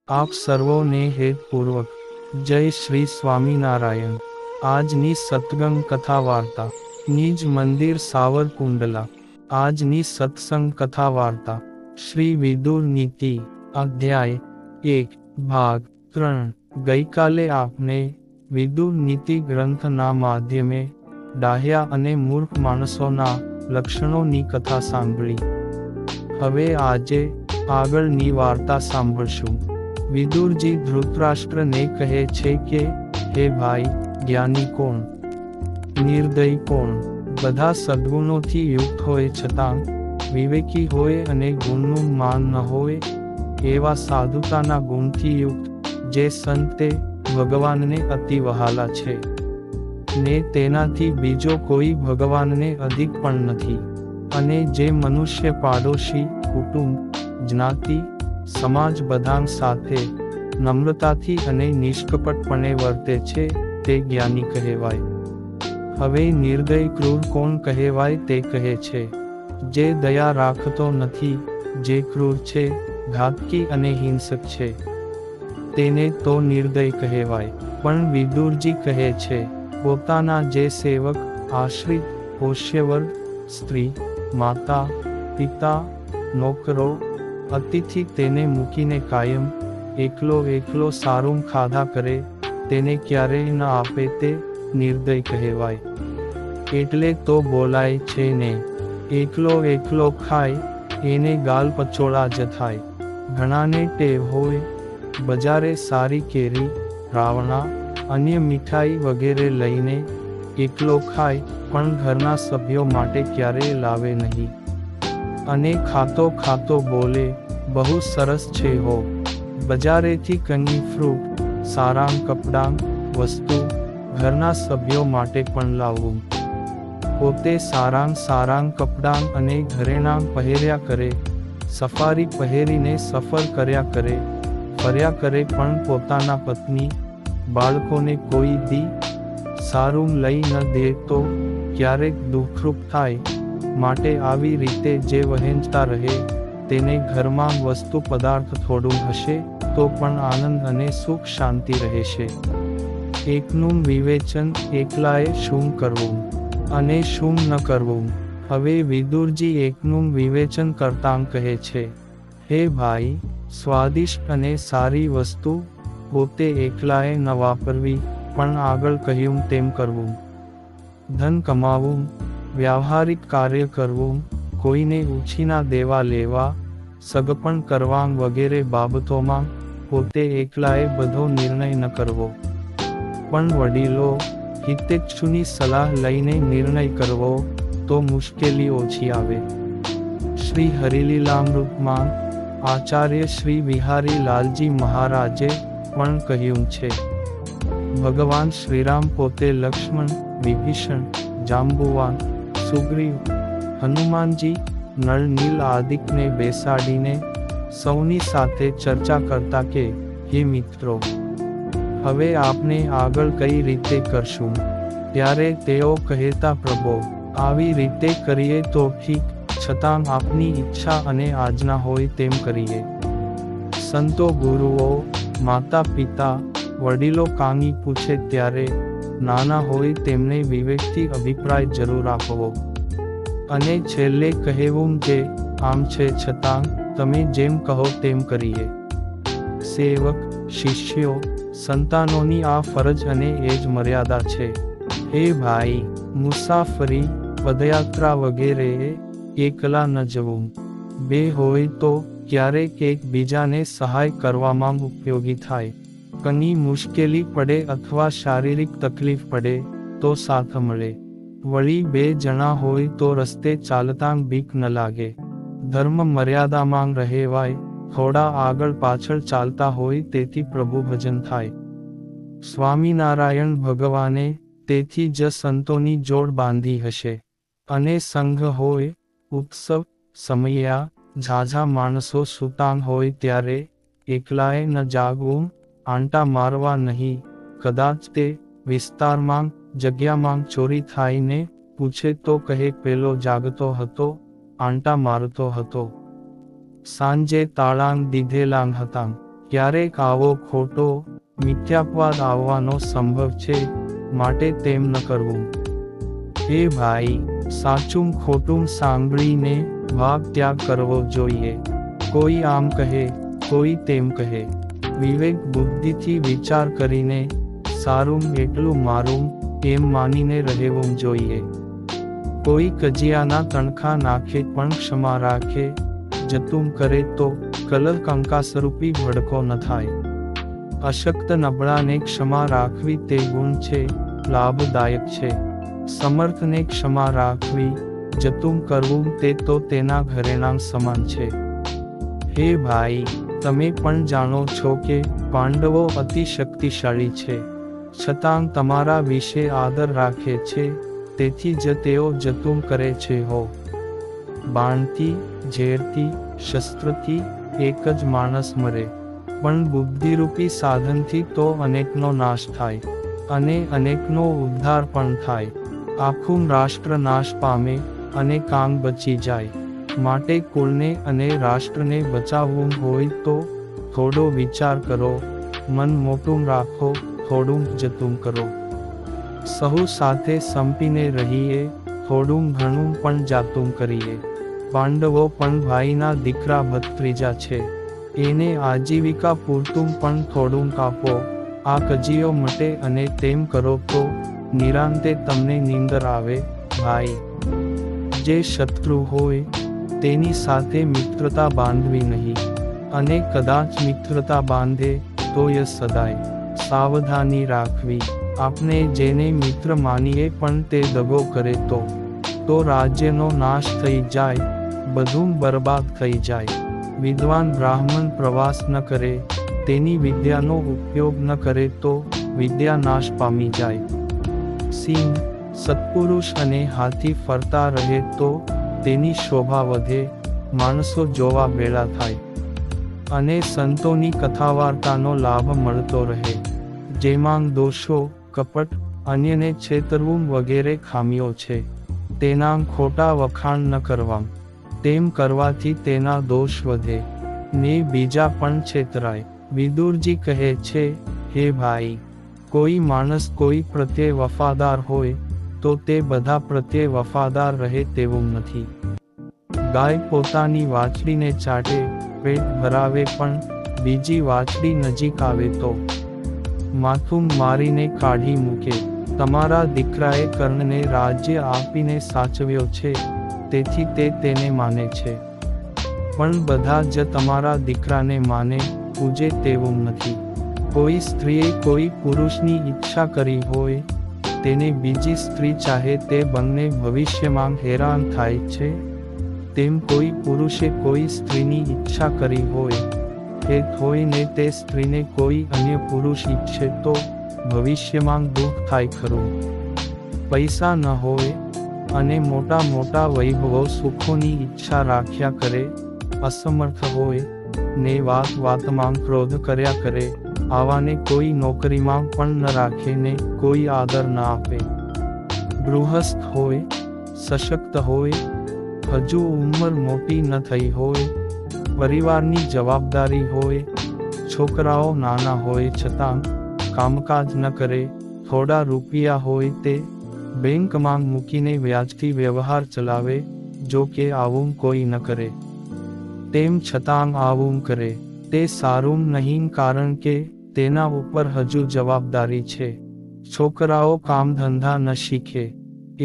આપ સર્વોને હેતપૂર્વક જય શ્રી સ્વામિનારાયણ। આજની સત્સંગ કથા વાર્તા નિજ મંદિર સાવરકુંડલા। આજની સત્સંગ કથા વાર્તા શ્રી વિદુર નીતિ અધ્યાય 1 ભાગ 3। ગઈકાલે આપને વિદુર નીતિ ગ્રંથના માધ્યમે ડાહ્યા અને મૂર્ખ માણસોના લક્ષણોની કથા સાંભળી। હવે આજે આગળની વાર્તા સાંભળશું। વિદુરજી ધૃતરાષ્ટ્રને કહે છે કે હે ભાઈ, જ્ઞાની કોણ, નિર્દય કોણ? બધા સદ્ગુણોથી યુક્ત હોય છતાં વિવેકી હોય અને ગુણનું માન ન હોય, એવા સાધુતાના ગુણથી યુક્ત જે સંતે ભગવાનને અતિ વહાલા છે, ને તેનાથી બીજો કોઈ ભગવાનને અધિક પણ નથી, અને જે મનુષ્ય પાડોશી, કુટુંબ, જ્ઞાતિ, સમાજ બધાં સાથે નમ્રતાથી અને નિષ્કપટપણે વર્તે છે, તે જ્ઞાની કહેવાય। હવે નિર્દય ક્રૂર કોણ કહેવાય તે કહે છે, જે દયા રાખતો નથી, જે ક્રૂર છે, ઘાતકી અને હિંસક છે, તેને તો નિર્દય કહેવાય। પણ વિદુરજી કહે છે, પોતાના જે સેવક, આશ્રિત, પોષ્યવર્ગ, સ્ત્રી, માતા, પિતા, નોકરો, અતિથિ તેને મૂકીને કાયમ એકલો સારું ખાધા કરે, તેને ક્યારેય ન આપે તે નિર્દય કહેવાય। એટલે તો બોલાય છે ને, એકલો ખાય એને ગાલ પચોળા જ થાય। ઘણાને ટેવ હોય બજારે સારી કેરી, રાવણા, અન્ય મીઠાઈ વગેરે લઈને એકલો ખાય, પણ ઘરના સભ્યો માટે ક્યારેય લાવે નહીં, અને ખાતો બોલે, બહુ સરસ છે હો। બજારેથી કંઈ ફ્રૂટ, સારાં કપડાં, વસ્તુ ઘરના સભ્યો માટે પણ લાવવું। પોતે સારાં કપડાં અને ઘરેણાં પહેર્યા કરે, સફારી પહેરીને સફર કર્યા કરે, ફર્યા કરે, પણ પોતાના પત્ની, બાળકોને કોઈ દી સારું લઈ ન દે તો ક્યારેક દુઃખરૂપ થાય। માટે આવી રીતે જે વહેંચતા રહે, તેને ઘરમાં વસ્તુ પદાર્થ થોડું હશે તો પણ આનંદ અને સુખ શાંતિ રહેશે। એકનું વિવેચન, એકલાએ શું કરવું અને શું ન કરવું। હવે વિદુરજી એકનું વિવેચન કરતાં કહે છે, હે ભાઈ, સ્વાદિષ્ટ અને સારી વસ્તુ પોતે એકલાએ ન વાપરવી, પણ આગળ કહ્યું તેમ કરવું। ધન કમાવું, વ્યાવહારિક કાર્ય કરવું, કોઈને ઉછીના દેવા લેવા, સગપણ કરવાં વગેરે બાબતોમાં પોતે એકલાએ બધો નિર્ણય ન કરવો, પણ વડીલો, હિતેચ્છુની સલાહ લઈને નિર્ણય કરવો, તો મુશ્કેલી ઓછી આવે। શ્રી હરિલીલામૃતમાં આચાર્ય શ્રી બિહારી લાલજી મહારાજે પણ કહ્યું છે, ભગવાન શ્રીરામ પોતે લક્ષ્મણ, વિભીષણ, જાંબુવાન, સુગ્રીવ, હનુમાનજી, નળ નીલ આદિકને બેસાડીને સૌની સાથે ચર્ચા કરતા કે, હે મિત્રો, હવે આપને આગળ કઈ રીતે કરશું? ત્યારે તેઓ કહેતા, પ્રભો, આવી રીતે કરીએ તો ઠીક, છતાં આપની ઈચ્છા અને આજ્ઞા હોય તેમ કરીએ। સંતો, ગુરુઓ, માતા પિતા, વડીલો કાંઈ પૂછે ત્યારે નાના હોય તેમને વિવેકથી અભિપ્રાય જરૂર આપવો, અને છેલ્લે કહેવું જે આમ છે છતાં તમે જેમ કહો તેમ કરીએ। સેવક, શિષ્યો, સંતાનોની આ ફરજ અને એ જ મર્યાદા છે। હે ભાઈ, મુસાફરી, પદયાત્રા વગેરે એકલા ન જવું, બે હોય તો ક્યારેક એકબીજાને સહાય કરવામાં ઉપયોગી થાય। કંઈ મુશ્કેલી પડે અથવા શારીરિક તકલીફ પડે તો સાથ મળે। વળી બે જણા હોય તો રસ્તે ચાલતાં બીક ન લાગે। ધર્મ મર્યાદામાં રહેવાય, થોડા આગળ પાછળ ચાલતા હોય તેથી પ્રભુ ભજન થાય। સ્વામિનારાયણ ભગવાને તેથી જ સંતોની જોડ બાંધી હશે, અને સંઘ હોય, ઉત્સવ સમયા, ઝાઝા માણસો સૂતાં હોય ત્યારે એકલાએ ન જાગવું, આંટા મારવા નહીં, કદાચ તે વિસ્તારમાં, જગ્યામાં ચોરી થાયને પૂછે તો કહે, પેલો જાગતો હતો, આંટા મારતો હતો, સાંજે તાળાં દીધેલાં હતાં, ક્યારેક આવો ખોટો મિથ્યાપવાદ આવવાનો સંભવ છે, માટે તેમ ન કરવું. હે ભાઈ, સાચું ખોટું સાંભળીને ભાગ ત્યાગ કરવો જોઈએ. કોઈ આમ કહે, કોઈ તેમ કહે. વિવેક બુદ્ધિથી વિચાર કરીને સારું એટલું મારું એમ માનીને રહેવું જોઈએ. કોઈ કજિયાના તણખા નાખે પણ ક્ષમા રાખે, જતું કરે તો કલર કંકાસરૂપી ભડકો ન થાય. અશક્ત નબળાને ક્ષમા રાખવી તે ગુણ છે, લાભદાયક છે. સમર્થને ક્ષમા રાખવી, જતું કરવું તે તો તેના ઘરેણાં સમાન છે. હે ભાઈ, તમે પણ જાણો છો કે પાંડવો અતિ શક્તિશાળી છે, છતાં તમારા વિશે આદર રાખે છે, તેથી જ તેઓ જતું કરે છે. હો બાણથી, ઝેરથી, શસ્ત્રથી એક જ માણસ મરે, પણ બુદ્ધિરૂપી સાધનથી તો અનેકનો નાશ થાય, અને અનેકનો ઉદ્ધાર પણ થાય. આખું રાષ્ટ્ર નાશ પામે અને કામ બચી જાય. માટે કુળને અને રાષ્ટ્રને બચાવવું હોય તો થોડો વિચાર કરો, મન મોટું રાખો, થોડું જતું કરો. સહુ સાથે સંપીને રહીએ, થોડું ઘણું પણ જાતું કરીએ. પાંડવો પણ ભાઈના દીકરા ભત્રીજા છે, એને આજીવિકા પૂરતું પણ થોડું આપો. આ કજીઓ મટે અને તેમ કરો તો નિરાંતે તમને નીંદર આવે. ભાઈ, જે શત્રુ હોય તેની સાથે મિત્રતા બાંધવી નહીં, અને કદાચ મિત્રતા બાંધે તોય સદાય સાવધાની રાખવી. આપણે જેને મિત્ર માનીએ પણ તે દગો કરે તો રાજ્યનો નાશ થઈ જાય, બધું બરબાદ થઈ જાય. વિદ્વાન બ્રાહ્મણ પ્રવાસ ન કરે, તેની વિદ્યાનો ઉપયોગ ન કરે તો વિદ્યા નાશ પામી જાય. સિંહ, સત્પુરુષ અને હાથી ફરતા રહે તો તેની શોભા વધે, માણસો જોવા ભેળા થાય, અને સંતોની કથા વાર્તાનો લાભ મળતો રહે. જેમાં દોષો, કપટ, અન્યને છેતરવું વગેરે ખામીઓ છે, તેના ખોટા વખાણ ન કરવા. તેમ કરવાથી તેના દોષ વધે, ને બીજા પણ છેતરાય. વિદુરજી કહે છે, હે ભાઈ, કોઈ માણસ કોઈ પ્રત્યે વફાદાર હોય તો તે બધા પ્રત્યે વફાદાર રહે તેવું નથી. ગાય પોતાની વાછડીને ચાટે, પેટ ભરાવે, પણ બીજી વાછડી નજીક આવે તો માથું મારીને કાઢી મૂકે. તમારા દીકરાએ કર્ણને રાજ્ય આપીને સાચવ્યો છે, તેથી તે તેને માને છે, પણ બધા જ તમારા દીકરાને માને, પૂજે તેવું નથી. કોઈ સ્ત્રીએ કોઈ પુરુષની ઈચ્છા કરી હોય, તેને બીજી સ્ત્રી ચાહે તે બંને ભવિષ્યમાં હેરાન થાય છે. તેમ કોઈ પુરુષે કોઈ સ્ત્રીની ઈચ્છા કરી હોય, હેત હોઈને તે સ્ત્રીને કોઈ અન્ય પુરુષ ઈચ્છે તો ભવિષ્યમાં દુઃખ થાય ખરું. પૈસા ન હોય અને મોટા મોટા વૈભવો સુખોની ઈચ્છા રાખ્યા કરે, અસમર્થ હોય ને વાત વાતમાં ક્રોધ કર્યા કરે, આવાને કોઈ નોકરીમાં પણ ન રાખે ને કોઈ આદર ન આપે. ગૃહસ્થ હોય, સશક્ત હોય, હજુ ઉંમર મોટી ન થઈ હોય, પરિવારની જવાબદારી હોય, છોકરાઓ નાના હોય છતાં કામકાજ ન કરે, થોડા રૂપિયા હોય તે બેંકમાં મૂકીને વ્યાજથી વ્યવહાર ચલાવે, જો કે આવું કોઈ ન કરે. તેમ છતાં આવું કરે તે સારું નહીં, કારણ કે તેના ઉપર હજુ જવાબદારી છે. છોકરાઓ કામ ધંધા ન શીખે,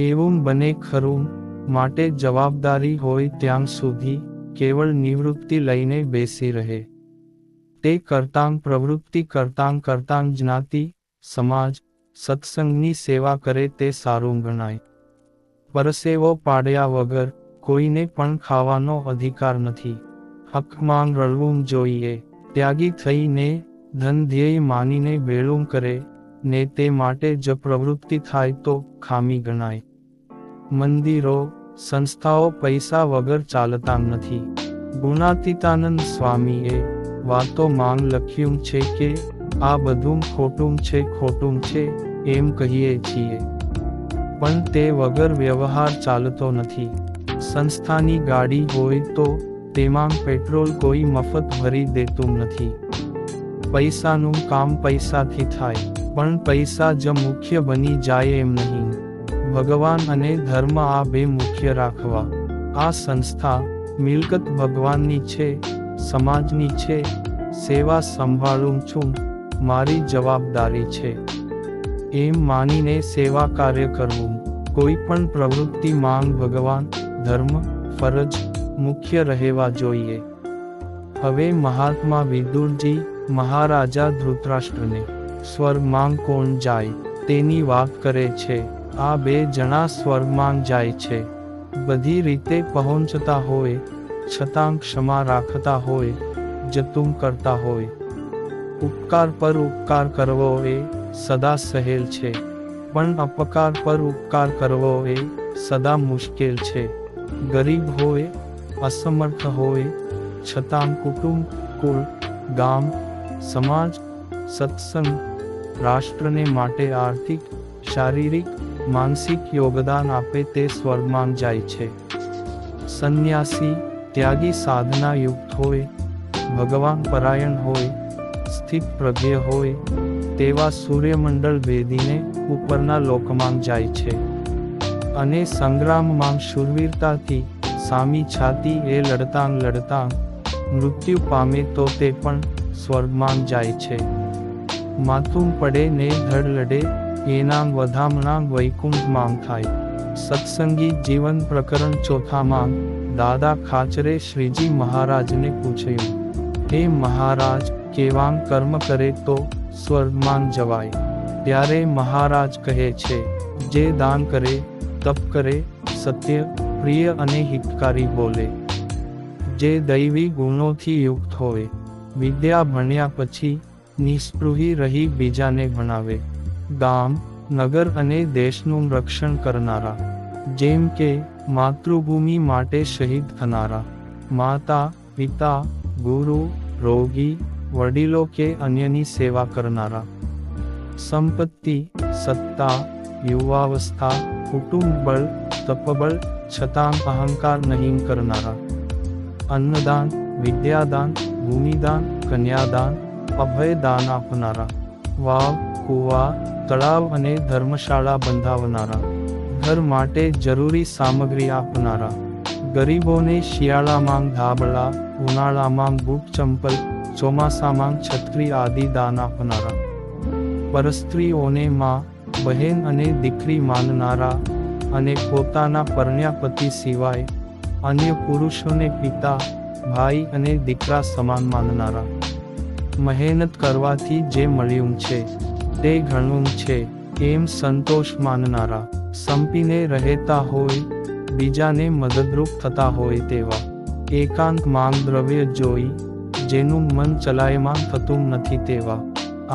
એવું બને ખરું. માટે જવાબદારી હોય ત્યાં સુધી કેવળ નિવૃત્તિ લઈને બેસી રહે. તે કરતાં પ્રવૃત્તિ કરતાં જ્ઞાતિ, સમાજ, સત્સંગની સેવા કરે તે સારું ગણાય. પરસેવો પાડ્યા વગર કોઈને પણ ખાવાનો અધિકાર નથી. હકમાં રળવું જોઈએ. ત્યાગી થઈને ધન ધ્યેય માનીને વેળું કરે ને તે માટે જ પ્રવૃત્તિ થાય તો ખામી ગણાય. મંદિરો, સંસ્થાઓ પૈસા વગર ચાલતા નથી. ગુણાતીતાનંદ સ્વામીએ વાતોમાં લખ્યું છે કે આ બધું ખોટું છે એમ કહીએ છીએ, પણ તે વગર વ્યવહાર ચાલતો નથી. સંસ્થાની ગાડી હોય તો તેમાં પેટ્રોલ કોઈ મફત ભરી દેતું નથી. પૈસાનું કામ પૈસાથી થાય, પણ પૈસા જ મુખ્ય બની જાય એમ નહીં. ભગવાન અને ધર્મ આ બે મુખ્ય રાખવા. આ સંસ્થા, મિલકત ભગવાનની છે, સમાજની છે, સેવા સંભાળું છું, મારી જવાબદારી છે એમ માનીને સેવા કાર્ય કરવું. કોઈ પણ પ્રવૃત્તિ માંગ ભગવાન, ધર્મ, ફરજ મુખ્ય રહેવા જોઈએ. હવે મહાત્મા વિદુરજી મહારાજા ધૃતરાષ્ટ્રને સ્વર્ગમાં કોણ જાય તેની વાત કરે છે. આ બે જણા સ્વર્ગમાં જાય છે. બધી રીતે પહોંચતા હોય, છતાં ક્ષમા રાખતા હોય, જતું કરતા હોય. ઉપકાર પર ઉપકાર કરવો એ સદા સહેલ છે, પણ અપકાર પર ઉપકાર કરવો એ સદા મુશ્કેલ છે. ગરીબ હોય, અસમર્થ હોય, છતાં કુટુંબ, કુળ, ગામ, સમાજ, સત્સંગ, રાષ્ટ્રને માટે આર્થિક, શારીરિક, માનસિક યોગદાન આપે તે સ્વર્ગમાં જાય છે. સંન્યાસી, ત્યાગી, સાધના યુક્ત હોય, ભગવાન પરાયણ હોય, સ્થિત પ્રજ્ઞ હોય, તેવા સૂર્યમંડળ ભેદીને ઉપરના લોકમાં જાય છે. અને સંગ્રામમાં શૂરવીરતાથી સામી છાતી એ લડતાં મૃત્યુ પામે તો તે પણ સ્વર્ગમાં જાય છે. માથું પડે ને ધડ લડે એના વધામણા વૈકુંઠમાં થાય. સત્સંગી જીવન પ્રકરણ ચોથામાં દાદા ખાચરે શ્રીજી મહારાજને પૂછ્યું, હે મહારાજ, કેવાં કર્મ કરે તો સ્વર્ગમાં જવાય? ત્યારે મહારાજ કહે છે, જે દાન કરે, તપ કરે, સત્ય, પ્રિય અને હિતકારી બોલે, જે દૈવી ગુણોથી યુક્ત હોય, વિદ્યા ભણ્યા પછી નિસ્પૃહી રહી બીજાને ભણાવે, ગામ, નગર અને દેશનું રક્ષણ કરનારા, જેમ કે માતૃભૂમિ માટે શહીદ થનારા, માતા, પિતા, ગુરુ, રોગી, વડીલો કે અન્યની સેવા કરનારા, સંપત્તિ, સત્તા, યુવાવસ્થા, કુટુંબ બળ, તપબળ છતાં અહંકાર નહીં કરનારા, અન્નદાન, વિદ્યાદાન, ભૂમિદાન, કન્યાદાન, અભયદાન આપનારા, વાવ, કુવા, તળાવ અને ધર્મશાળા બંધાવનારા, ઘર માટે જરૂરી સામગ્રી આપનારા, ગરીબોને શિયાળામાં ધાબળા, ઉનાળામાં બૂટ ચંપલ, ચોમાસામાં છત્રી આદિ દાન આપનારા, પરસ્ત્રીઓને માં, બહેન અને દીકરી માનનારા અને પોતાના પરણ્યા પતિ સિવાય અન્ય પુરુષોને પિતા, ભાઈ અને દીકરા સમાન માનનારા, મહેનત કરવાથી જે મળ્યું છે તે ઘણું છે એમ સંતોષ માનનારા, સંપીને રહેતા હોય, બીજાને મદદરૂપ થતા હોય તેવા, એકાંત માંગ દ્રવ્ય જોઈ જેનું મન ચલાયમાન થતું નથી તેવા,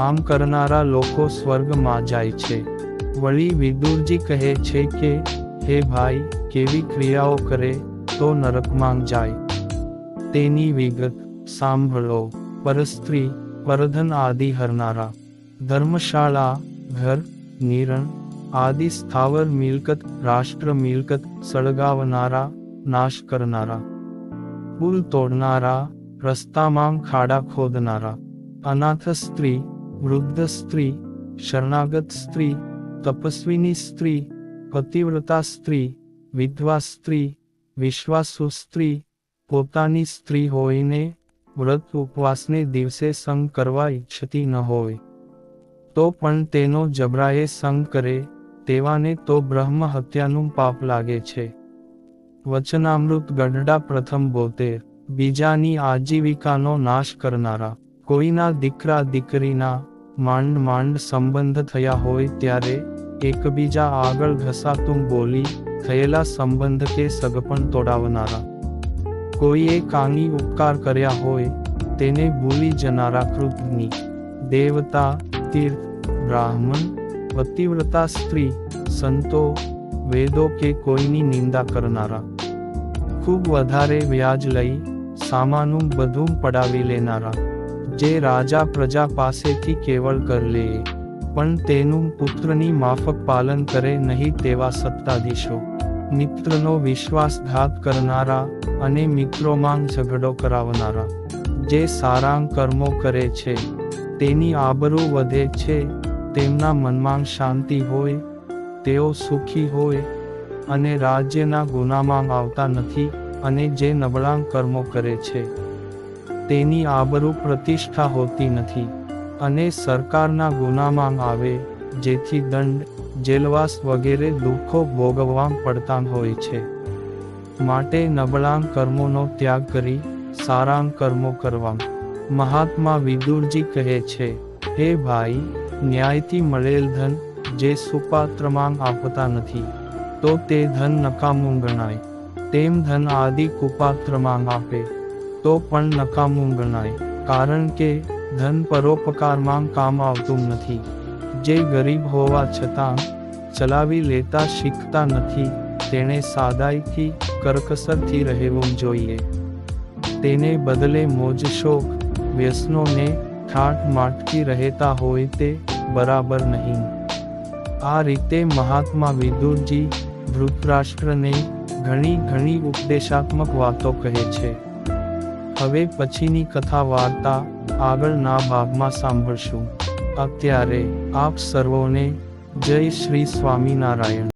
આમ કરનારા લોકો સ્વર્ગમાં જાય છે. વળી વિદુરજી કહે છે કે, હે ભાઈ, કેવી ક્રિયાઓ કરે તો નરકમાં જાય તેની વિગત સાંભળો. પરસ્ત્રી, પરધન આદિ હરનારા, ધર્મશાળા, ઘર, નિરણ આદિ સ્થાવર મિલકત, રાષ્ટ્ર મિલકત સળગાવનારા, નાશ કરનારા, પુલ તોડનારા, રસ્તામાં ખાડા ખોદનારા, અનાથ સ્ત્રી, વૃદ્ધ સ્ત્રી, શરણાગત સ્ત્રી, તપસ્વીની સ્ત્રી, પતિવ્રતા સ્ત્રી, વિધવા સ્ત્રી, વિશ્વાસુ સ્ત્રી, પોતાની સ્ત્રી હોઈને વ્રત ઉપવાસને દિવસે સંગ કરવા ઈચ્છતી ન હોય તો પણ તેનો જબરાએ સંગ કરે તેવાને તો બ્રહ્મ હત્યાનું પાપ લાગે છે. વચનામૃત ગઢડા પ્રથમ 72. બીજાની આજીવિકાનો નાશ કરનારા, કોઈના દીકરા દીકરીના માંડ સંબંધ થયા હોય ત્યારે એકબીજા આગળ ઘસાતું બોલી થયેલા સંબંધ કે સગપણ તોડાવનારા, કોઈએ કાંઈ ઉપકાર કર્યા હોય તેને ભૂલી જનારા કૃતજ્ઞ, દેવતા, તીર્થ, બ્રાહ્મણ, પતિવ્રતા સ્ત્રી, સંતો, વેદો કે કોઈની નિંદા કરનારા, ખૂબ વધારે વ્યાજ લઈ સામાનું બધું પડાવી લેનારા, જે રાજા પ્રજા પાસેથી કેવળ કર લે પણ તેનું પુત્રની માફક પાલન કરે નહીં તેવા સત્તાધીશો, મિત્રનો વિશ્વાસઘાત કરનારા અને મિત્રોમાં ઝઘડો કરાવનારા, જે સારાં કર્મો કરે છે તેની આબરૂ વધે છે, તેમના મનમાં શાંતિ હોય, તેઓ સુખી હોય અને રાજ્યના ગુનામાં આવતા નથી, અને જે નબળાં કર્મો કરે છે તેની આબરૂ પ્રતિષ્ઠા હોતી નથી અને સરકારના ગુનામાં આવે, જેથી દંડ, જેલવાસ વગેરે દુઃખો ભોગવવા પડતા હોય છે. માટે નબળાં કર્મોનો ત્યાગ કરી સારાં કર્મો કરવા. મહાત્મા વિદુરજી કહે છે, હે ભાઈ, ન્યાયથી મળેલ ધન જે સુપાત્રમાં આપતા નથી, તો તે ધન નકામું ગણાય. તેમ ધન આદિ કુપાત્રમાં આપે તો પણ નકામું ગણાય, કારણ કે ધન પરોપકારમાં કામ આવતું નથી. જે ગરીબ હોવા છતાં ચલાવી લેતા શીખતા નથી, તેણે સાદાઈથી, કરકસરથી રહેવું જોઈએ. તેને બદલે મોજ શોખ, વ્યસનોને ઠાઠ માટથી રહેતા હોય તે બરાબર નહીં. આ રીતે મહાત્મા વિદુરજી ધૃતરાષ્ટ્રને ઘણી ઉપદેશાત્મક વાતો કહે છે. હવે પછીની કથા વાર્તા આગળના ભાગમાં સાંભળશું. અત્યારે આપ સર્વોને જય શ્રી સ્વામિનારાયણ.